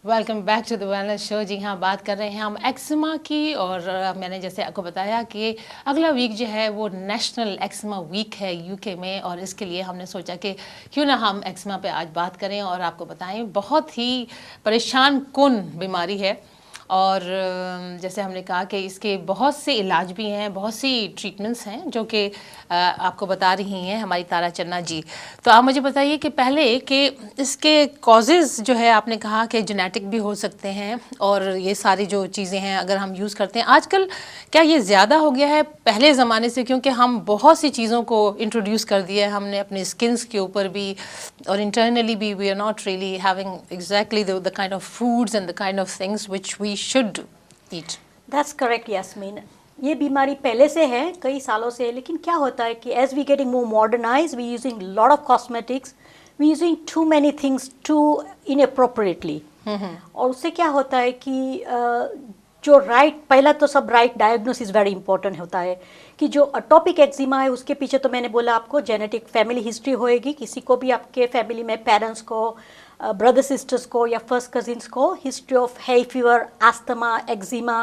Welcome back to the wellness show. जी हाँ, बात कर रहे हैं हम एक्जिमा की। और मैंने जैसे आपको बताया कि अगला वीक जो है वो नेशनल एक्जिमा वीक है यूके में, और इसके लिए हमने सोचा कि क्यों ना हम एक्जिमा पे आज बात करें और आपको बताएं। बहुत ही परेशान कुन बीमारी है, और जैसे हमने कहा कि इसके बहुत से इलाज भी हैं, बहुत सी ट्रीटमेंट्स हैं जो कि आपको बता रही हैं हमारी तारा चन्ना जी। तो आप मुझे बताइए कि पहले कि इसके कॉजेज़ जो है, आपने कहा कि जेनेटिक भी हो सकते हैं, और ये सारी जो चीज़ें हैं अगर हम यूज़ करते हैं आजकल, क्या ये ज़्यादा हो गया है पहले ज़माने से? क्योंकि हम बहुत सी चीज़ों को इंट्रोड्यूस कर दिया है हमने अपने स्किन्स के ऊपर भी, और इंटरनली भी we are not really having exactly the kind of foods and the kind of things which we should eat. That's correct Yasmin. ये बीमारी पहले से है, कई सालों से है, लेकिन क्या होता है कि as we getting more modernise, we using lot of cosmetics, we using too many things too inappropriately. और उससे क्या होता है कि जो पहला तो सब राइट डायग्नोसिस वेरी इंपॉर्टेंट होता है कि जो अटोपिक एक्जिमा है उसके पीछे तो मैंने बोला आपको जेनेटिक फैमिली हिस्ट्री होएगी। किसी को भी आपके फैमिली में पेरेंट्स को, ब्रदर सिस्टर्स को या फर्स्ट कजिन्स को हिस्ट्री ऑफ है फीवर, आस्थमा, एक्जिमा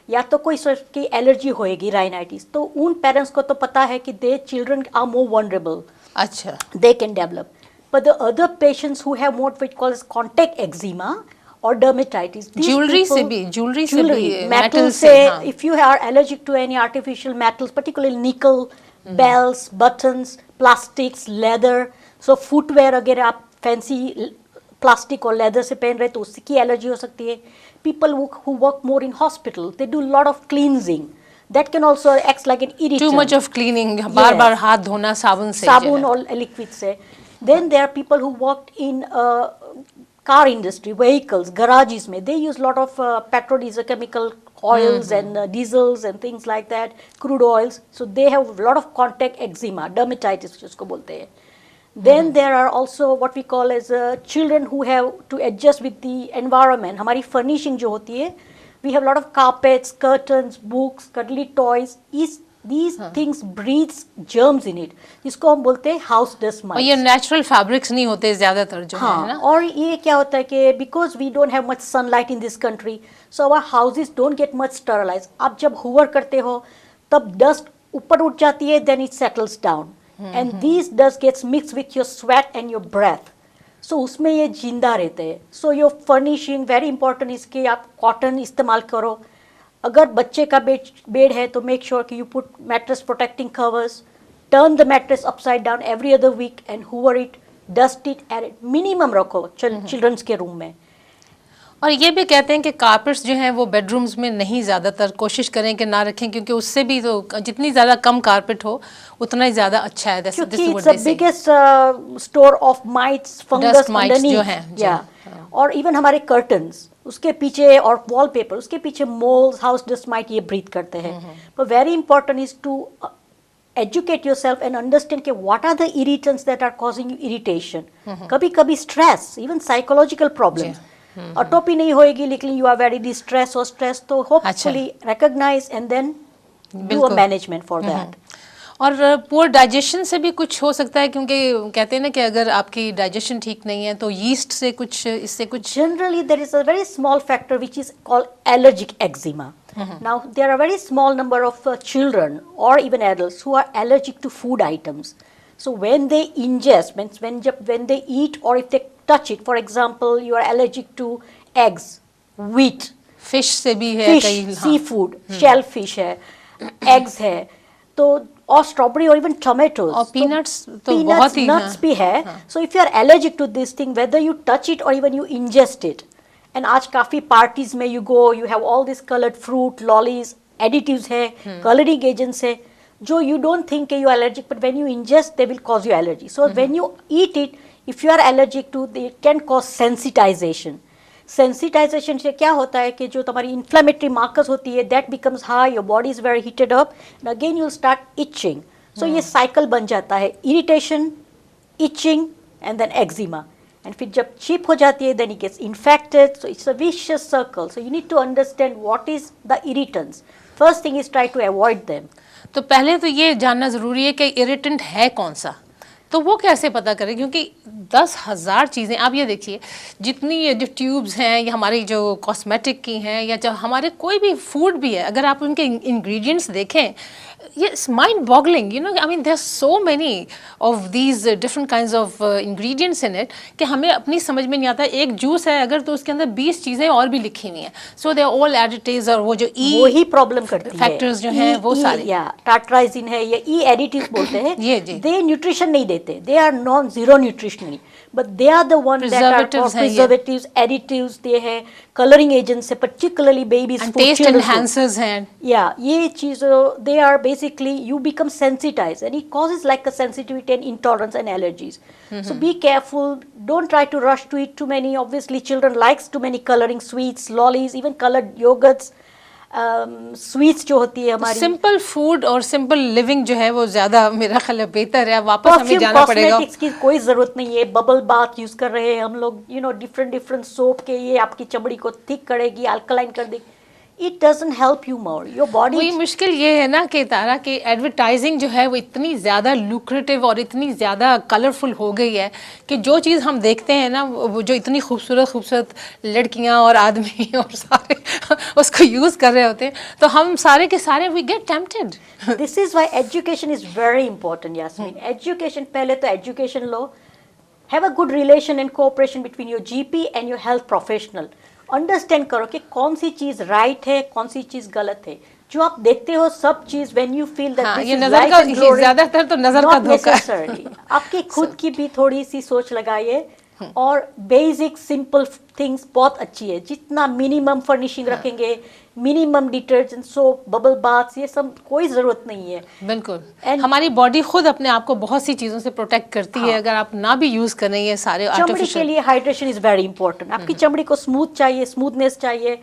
या तो कोई सोच की एलर्जी होएगी, राइनाइटिस, तो उन पेरेंट्स को तो पता है कि they children are more vulnerable, अच्छा, they can develop. But the other patients who have what we call contact eczema और डर्मेटाइटिस, ज्वेलरी से भी मेटल से, if you are allergic to any artificial metals, particularly nickel, belts, buttons, plastics, leather, so footwear अगर आप fancy plastic और leather से पहन रहे तो उसकी एलर्जी हो सकती है। People who work more in hospital, they do lot of cleansing, that can also act like an irritant. Too much of cleaning, बार बार हाथ धोना साबुन से, साबुन और लिक्विड से। Then there are people who work in car industry, vehicles, garages mein, they use lot of petrol, diesel, chemical oils and diesels and things like that, crude oils, so they have a lot of contact eczema, dermatitis jisko bolte hain. Then there are also what we call as children who have to adjust with the environment. Hamari furnishing jo hoti hai, we have lot of carpets, curtains, books, cuddly toys, these things breathes germs in it, जिसको हम बोलते हैं house dust mites. और ये natural fabrics नहीं होते ज़्यादातर जो है ना। और ये क्या होता है कि because we don't have much sunlight in this country, so our houses don't get much sterilise. आप जब हुवर करते हो तब डस्ट ऊपर उठ जाती है, then it settles down and this dust gets mix with your sweat and your breath, so उसमें ये जिंदा रहते हैं। So your furnishing very important, इसके आप कॉटन इस्तेमाल करो। अगर बच्चे का बेड है तो मेक श्योर कि you put mattress protecting covers, turn the mattress upside down every other week and hoover it, dust it, and minimum रखो चिल्ड्रंस के रूम में। और ये भी कहते हैं कि कारपेट्स जो हैं वो बेडरूम्स में नहीं, ज़्यादातर कोशिश करें कि ना रखें, क्योंकि उससे भी तो जितनी ज़्यादा कम कारपेट हो उतना ही ज़्यादा अच्छा है। क्योंकि it's the biggest store of mites, fungus जो हैं, और इवन हमारे कर्टन्स उसके पीछे और वॉलपेपर उसके पीछे मोल्स, हाउस डस्ट माइट ये ब्रीथ करते हैं। But very important is to educate yourself and understand कि what are the irritants that are causing you irritation. कभी कभी stress, even psychological problems. अटोपी नहीं होएगी लेकिन you are very distressed or stressed, तो hopefully recognize and then do a management for that. और poor digestion से भी कुछ हो सकता है, क्योंकि कहते हैं ना कि अगर आपकी डाइजेशन ठीक नहीं है तो यीस्ट से कुछ, इससे कुछ। Generally there is a very small factor which is called allergic eczema. Now there are very small number of children और even adults who are allergic to food items. So when they ingest, when they eat or if they touch it, for example, you are allergic to eggs, wheat, fish से भी है, fish, seafood, shellfish है, eggs है, तो और strawberry और even tomatoes और peanuts तो बहुत ही नट्स भी है. So if you are allergic to this thing, whether you touch it और even you ingest it, and आज काफी पार्टीज में you go, you have all this coloured fruit, lollies, additives है, कलरिंग एजेंट्स है, जो you don't think you are allergic, but when you ingest they will cause you allergy. So when you eat it, if you are allergic to, it can cause sensitization. Sensitization से क्या होता है कि जो तुम्हारी inflammatory markers होती है that becomes high, your body is very heated up, and again you'll start itching. So ये cycle बन जाता है, irritation, itching, and then eczema. And फिर जब chip हो जाती है then it gets infected, so it's a vicious circle. So you need to understand what is the irritants. First thing is try to avoid them. तो पहले तो ये जानना ज़रूरी है कि इरिटेंट है कौन सा, तो वो कैसे पता करें, क्योंकि 10,000 चीज़ें, आप ये देखिए जितनी ये जो ट्यूब्स हैं या हमारी जो कॉस्मेटिक की हैं या जो हमारे कोई भी फूड भी है, अगर आप उनके इंग्रेडिएंट्स देखें, ये mind boggling, you know, I mean there are so many of these different kinds of ingredients in it कि हमें अपनी समझ में नहीं आता। एक जूस है अगर, तो उसके अंदर 20 चीज़ें और भी लिखी हुई हैं, सो दे आर ऑल एडिटिव्स, और वो जो वही प्रॉब्लम करती है, फैक्टर्स जो हैं वो सारे, या टाट्राइजिन है या ई एडिटिव्स बोलते हैं, ये जी, दे न्यूट्रिशन नहीं देते, they are non zero nutritionally, but they are the one that are preservatives, additives, they है कलरिंग एजेंट्स है, particularly babies food, taste enhancers हैं, या ये चीज़ they are basically you become sensitized and it causes like a sensitivity and intolerance and allergies. So be careful, don't try to rush to eat too many. Obviously children likes too many coloring sweets, lollies, even colored yogurts. Sweets जो होती है हमारी, simple food और simple living जो है वो ज्यादा मेरा ख्याल है बेहतर है। वापस हमें जाना पड़ेगा, कॉस्मेटिक्स की कोई जरूरत नहीं है, बबल बाथ यूज कर रहे हैं हम लोग, यू नो, डिफरेंट सोप के, ये आपकी चमड़ी को थिक करेगी, अल्कलाइन कर देगी, it doesn't help you more, your body। वही मुश्किल ये है ना कि तारा कि एडवर्टाइजिंग जो है वो इतनी ज़्यादा लुक्रेटिव और इतनी ज़्यादा कलरफुल हो गई है कि जो चीज़ हम देखते हैं ना, वो जो इतनी खूबसूरत लड़कियां और आदमी और सारे उसको यूज़ कर रहे होते हैं, तो हम सारे के सारे we get tempted. This is why education is very important Yasmin. Education, पहले तो एजुकेशन लो, have a good relation and cooperation between your GP and your health professional. Understand करो कि कौन सी चीज राइट है, कौन सी चीज गलत है। जो आप देखते हो सब चीज, when you feel that this is right and glory, ज्यादातर तो नजर का धोखा है। आपकी खुद की भी थोड़ी सी सोच लगाइए, और बेसिक सिंपल थिंग्स बहुत अच्छी है। जितना मिनिमम फर्निशिंग रखेंगे, minimum detergent, soap, bubble baths, ये सब कोई जरूरत नहीं है। बिल्कुल, हमारी बॉडी खुद अपने आप को बहुत सी चीजों से प्रोटेक्ट करती है, अगर आप ना भी यूज करें ये सारे चमड़ी के लिए हाइड्रेशन इज वेरी इंपॉर्टेंट। आपकी चमड़ी को स्मूथ चाहिए, स्मूथनेस चाहिए,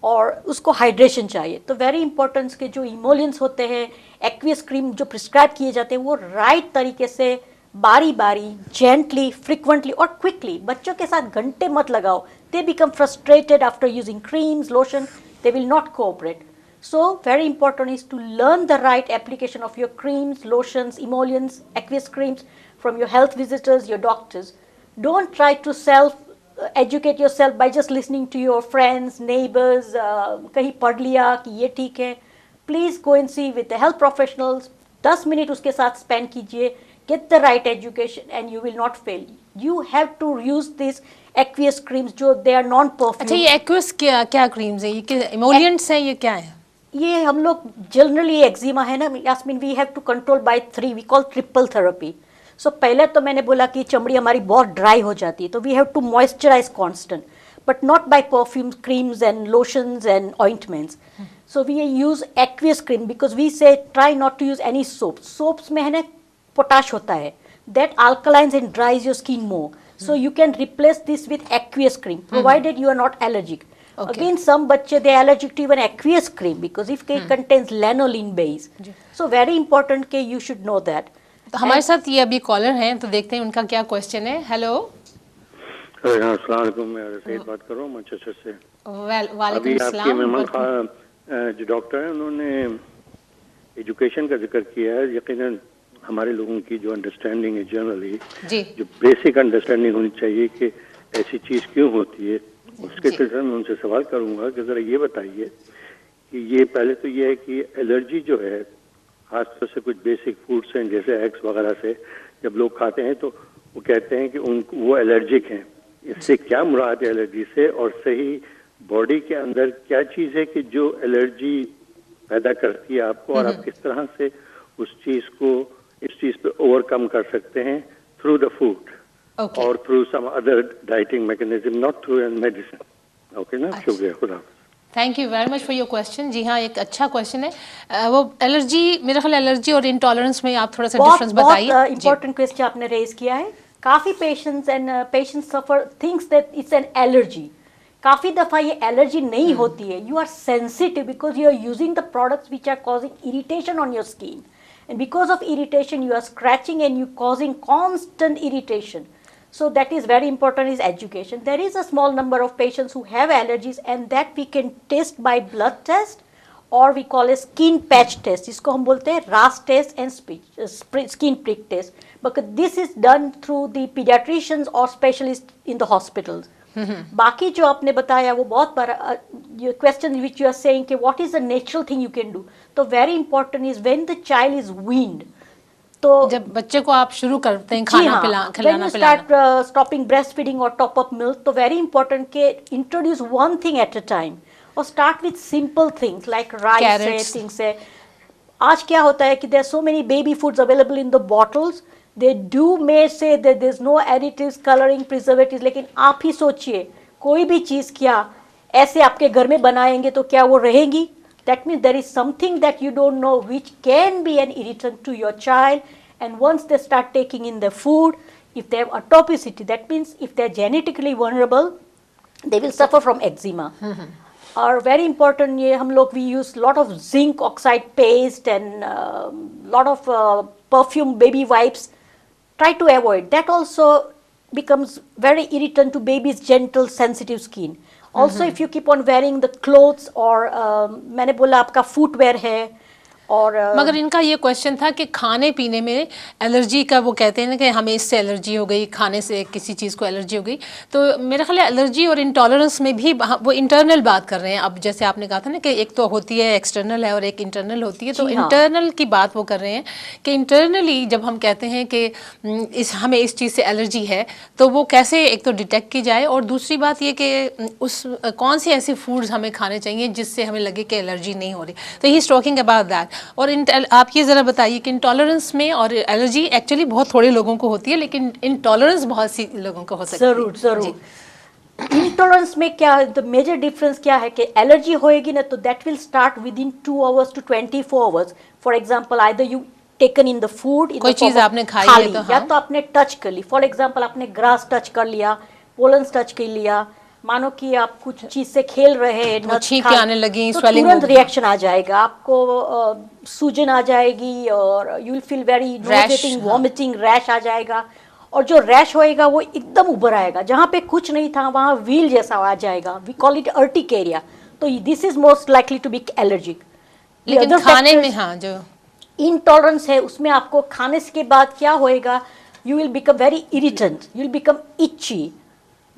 और उसको हाइड्रेशन चाहिए। तो वेरी इंपॉर्टेंट के जो इमोलियंस होते हैं, एक्वियस क्रीम जो प्रिस्क्राइब किए जाते हैं, वो राइट तरीके से बारी बारी, जेंटली, फ्रिक्वेंटली और क्विकली। बच्चों के साथ घंटे मत लगाओ, they become frustrated after using creams, lotion, they will not cooperate. So very important is to learn the right application of your creams, lotions, emollients, aqueous creams from your health visitors, your doctors. Don't try to educate yourself by just listening to your friends, neighbors, कहीं पढ़ लिया कि ये ठीक है। Please go and see with the health professionals, 10 minute उसके साथ spend कीजिए, get the right education and you will not fail. You have to use this aqueous creams जो दे आर नॉन परफ्यूम। अच्छा, ये एक्वियस क्या क्रीम्स है, ये emollients हैं, ये क्या है? ये हम लोग जनरली एक्जिमा है ना Yasmin, we have to control by 3, we call triple therapy. So पहले तो मैंने बोला कि चमड़ी हमारी बहुत ड्राई हो जाती है, तो we have to moisturise constant, but not by perfumes, creams and lotions and ointments. So we use aqueous cream because we say try not to use any soap. Soaps में है ना पोटाश होता है, that alkalines and dries your skin more. So you can replace this with aqueous cream, provided you are not allergic. Okay. Again, some बच्चे they are allergic to even aqueous cream because if it contains lanolin base. So very important कि you should know that. तो हमारे साथ ये अभी collar हैं, तो देखते हैं उनका क्या क्वेश्चन है. हेलो. अस्सलाम वालेकुम, मैं सईद बात कर रहा हूँ मैनचेस्टर से. वालेकुम अस्सलाम. जो डॉक्टर हैं उन्होंने एजुकेशन का जिक्र किया है. यकीनन हमारे लोगों की जो अंडरस्टैंडिंग है जनरली, जो बेसिक अंडरस्टैंडिंग होनी चाहिए कि ऐसी चीज़ क्यों होती है, उसके सिलसिले में उनसे सवाल करूंगा कि ज़रा ये बताइए कि ये पहले तो ये है कि एलर्जी जो है खासतौर से कुछ बेसिक फूड्स हैं जैसे एग्स वगैरह से जब लोग खाते हैं तो वो कहते हैं कि उनको वो एलर्जिक हैं. इससे क्या मुराद है एलर्जी से, और सही बॉडी के अंदर क्या चीज़ है कि जो एलर्जी पैदा करती है आपको, और आप किस तरह से उस चीज़ को इस चीज पे ओवरकम कर सकते हैं थ्रू द फूड और through some other dieting mechanism, not through medicine. Okay ना, शुक्रिया, खुदा. Thank you very much for your question. जी हाँ, एक अच्छा क्वेश्चन है. वो एलर्जी, मेरा ख्याल एलर्जी और इंटॉलरेंस में आप थोड़ा सा डिफरेंस बताइए. बहुत इंपॉर्टेंट क्वेश्चन आपने रेज किया है. काफी patients suffer thinks that it's an allergy. काफी दफा ये एलर्जी नहीं होती है. You are sensitive because you are using the products which are causing irritation on your skin. And because of irritation, you are scratching and you causing constant irritation. So that is very important is education. There is a small number of patients who have allergies and that we can test by blood test और we call a skin patch test, जिसको हम बोलते हैं RAST test and skin prick test, but this is done through the paediatricians और specialist in the hospitals. बाकी जो आपने बताया वो बहुत बड़ा question which you are saying कि what is the natural thing you can do, तो very important is when the child is weaned, तो जब बच्चे को आप शुरू करते हैं खाना खिलाना स्टार्ट स्टॉपिंग ब्रेस्ट फीडिंग और टॉप अप मिल्क, तो वेरी इंपॉर्टेंट के introduce one thing at a time और start with simple things like rice है, थिंग्स है। आज क्या होता है कि there so many baby foods available in the bottles, they do may say that there is no additives, colouring, preservatives, लेकिन आप ही सोचिए कोई भी चीज़ क्या ऐसे आपके घर में बनाएंगे तो क्या वो रहेगी? That means there is something that you don't know which can be an irritant to your child, and once they start taking in the food, if they have atopicity, that means if they are genetically vulnerable, they will suffer from eczema. और very important ये हम लोग we use lot of zinc oxide paste and lot of perfume baby wipes. Try to avoid that. Also becomes very irritant to baby's gentle sensitive skin. Also if you keep on wearing the clothes or मैंने बोला आपका footwear है और मगर इनका ये question था कि खाने पीने में एलर्जी का, वो कहते हैं ना कि हमें इससे एलर्जी हो गई, खाने से किसी चीज़ को एलर्जी हो गई, तो मेरा ख्याल है एलर्जी और इंटॉलरेंस में भी वो इंटरनल बात कर रहे हैं। अब जैसे आपने कहा था ना कि एक तो होती है एक्सटर्नल है और एक इंटरनल होती है, तो इंटरनल की बात वो कर रहे हैं कि इंटरनली जब हम कहते हैं कि हमें इस चीज़ से एलर्जी है तो वो कैसे एक तो डिटेक्ट की जाए, और दूसरी बात ये कि उस कौन सी ऐसी फूड्स हमें खाने चाहिए जिससे हमें लगे कि एलर्जी नहीं हो रही। तो he is talking about that. और आप ये ज़रा बताइए कि इंटॉलरेंस में और एलर्जी एक्चुअली बहुत थोड़े लोगों को होती है, लेकिन इंटॉलरेंस बहुत सी लोगों को हो सकती है। जरूर जरूर। इंटॉलरेंस में क्या द मेजर डिफरेंस क्या है कि एलर्जी होएगी ना तो that will start with in 2 hours to 24 hours। For example either you taken in the food, कोई चीज़ आपने खाई है तो या तो आपने टच कर ली, फॉर एग्जांपल आपने ग्रास टच कर लिया, पोलन टच कर लिया, मानो कि आप कुछ चीज से खेल रहे हैं, छींकें आने लगी, तो स्वेलिंग, तुरंत रिएक्शन आ जाएगा आपको, सूजन आ जाएगी और you will feel very nauseating, vomiting, rash आ जाएगा, और जो रैश होएगा वो एकदम उभर आएगा, जहाँ पे कुछ नहीं था वहाँ व्हील जैसा आ जाएगा, वी कॉल इट अर्टिकेरिया, तो this is most likely to be allergic. लेकिन खाने में हाँ जो इंटॉलरेंस है उसमें आपको खाने के बाद क्या होएगा, you will become very irritant, you will become itchy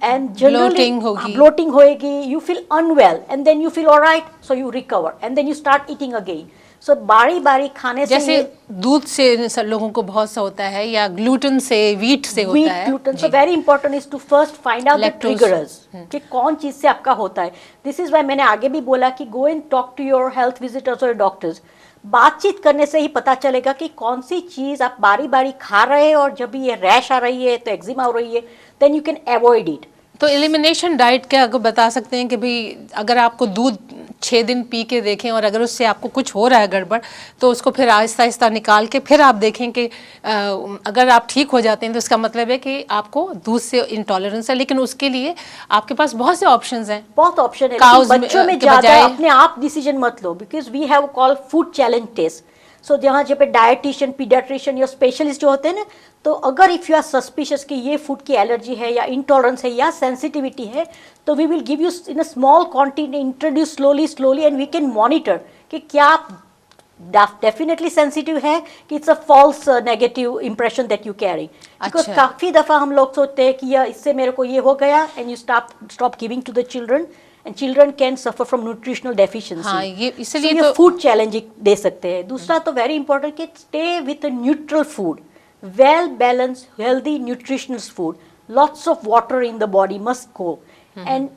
and generally bloating होएगी, you feel unwell and then you feel all right, so you recover and then you start eating again. So बारी बारी खाने से, जैसे दूध से लोगों को बहुत सा होता है या ग्लूटेन से, वीट से होता है, gluten, so very important is to first find out the triggers कि कौन चीज से आपका होता है। This is why मैंने आगे भी बोला कि go and talk to your health visitors or doctors। बातचीत करने से ही पता चलेगा कि कौन सी चीज आप बारी बारी खा रहे हैं, और जब भी ये रैश आ रही है तो एक्जिमा हो रही है, then you can avoid it। तो एलिमिनेशन डाइट क्या आपको बता सकते हैं कि भाई अगर आपको दूध 6 दिन पी के देखें और अगर उससे आपको कुछ हो रहा है गड़बड़, तो उसको फिर आहिस्ता आहिस्ता निकाल के फिर आप देखें कि अगर आप ठीक हो जाते हैं तो इसका मतलब है कि आपको दूध से इंटॉलरेंस है, लेकिन उसके लिए आपके पास बहुत से ऑप्शंस हैं, बहुत ऑप्शन है। बच्चों में ज़्यादा अपने आप डिसीजन मत लो, because we have called food challenge test. So जहाँ जब डायटिशियन, पीडियाट्रिशियन या स्पेशलिस्ट जो होते हैं ना, तो अगर इफ़ यू आर सस्पिशियस कि ये फूड की एलर्जी है या इंटॉलरेंस है या सेंसिटिविटी है, तो we will give you in a small quantity, introduce slowly and we can monitor कि क्या आप डेफिनेटली सेंसिटिव है कि it's a false negative impression that you carry. Because काफ़ी दफ़ा हम लोग सोचते हैं कि इससे मेरे को ये हो गया, and you stop giving to the children, and children can suffer from nutritional deficiency। हाँ, ये इसलिए so, तो फूड चैलेंज दे सकते हैं। दूसरा तो वेरी इंपॉर्टेंट कि stay with a neutral food, well balance, healthy, nutritional food, lots of water in the body must go, and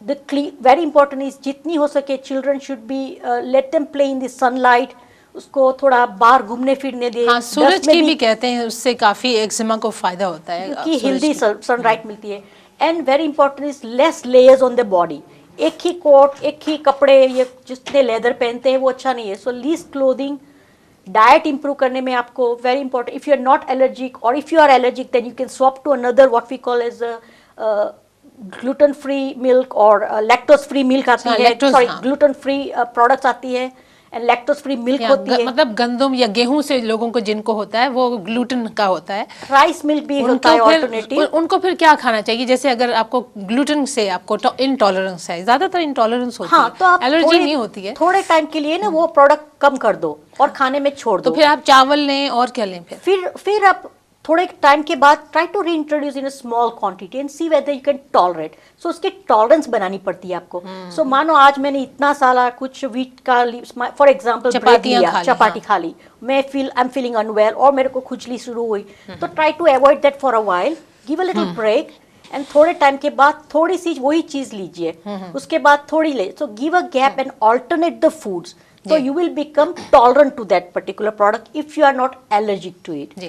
the very important is जितनी हो सके children should be let them play in the sunlight, उसको थोड़ा बाहर घूमने फिरने दे। हाँ, सूरज की भी कहते हैं उससे काफ़ी एक्जिमा को फायदा होता है, क्योंकि हेल्दी सनलाइट मिलती है। And very important is less layers on the body, एक ही कोट, एक ही कपड़े, ये जितने लेदर पहनते हैं वो अच्छा नहीं है। So least clothing, diet improve करने में आपको very important, if you are not allergic और if you are allergic then you can swap to another what we call as gluten free milk और लैक्टोज फ्री मिल्क आती है, sorry gluten free products आती है, and lactose free milk होती है, मतलब गंदम या गेहूं से लोगों को जिनको होता है वो ग्लूटेन का होता है, राइस मिल्क भी होता है ऑल्टरनेटिव। उनको फिर क्या खाना चाहिए? जैसे अगर आपको ग्लूटेन से आपको इंटॉलरेंस है, ज्यादातर इंटॉलरेंस होती है, तो आप एलर्जी नहीं होती है, थोड़े टाइम के लिए ना वो प्रोडक्ट कम कर दो और खाने में छोड़ दो। तो फिर आप चावल लें और क्या लें? फिर आप थोड़े टाइम के बाद try to reintroduce in a small quantity and see whether you can tolerate. So उसकी टॉलरेंस बनानी पड़ती है आपको। सो मानो आज मैंने इतना सारा कुछ वीट का फॉर एग्जांपल चपाती खा ली, मैं आई एम फीलिंग अनवेल और मेरे को खुजली शुरू हुई, तो try to avoid that for a while, give a little break and थोड़े टाइम के बाद थोड़ी सी वही चीज लीजिए, उसके बाद थोड़ी ले, so give a gap and alternate the foods, so you will become tolerant to that particular product if you are not allergic to it. जी,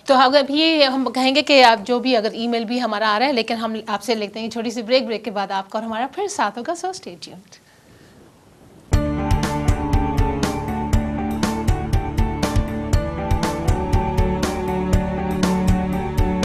तो अगर ये हम कहेंगे कि आप जो भी अगर ईमेल भी हमारा आ रहा है, लेकिन हम आपसे लेते हैं छोटी सी ब्रेक के बाद आपका और हमारा फिर साथ होगा, सो स्टे ट्यून्ड।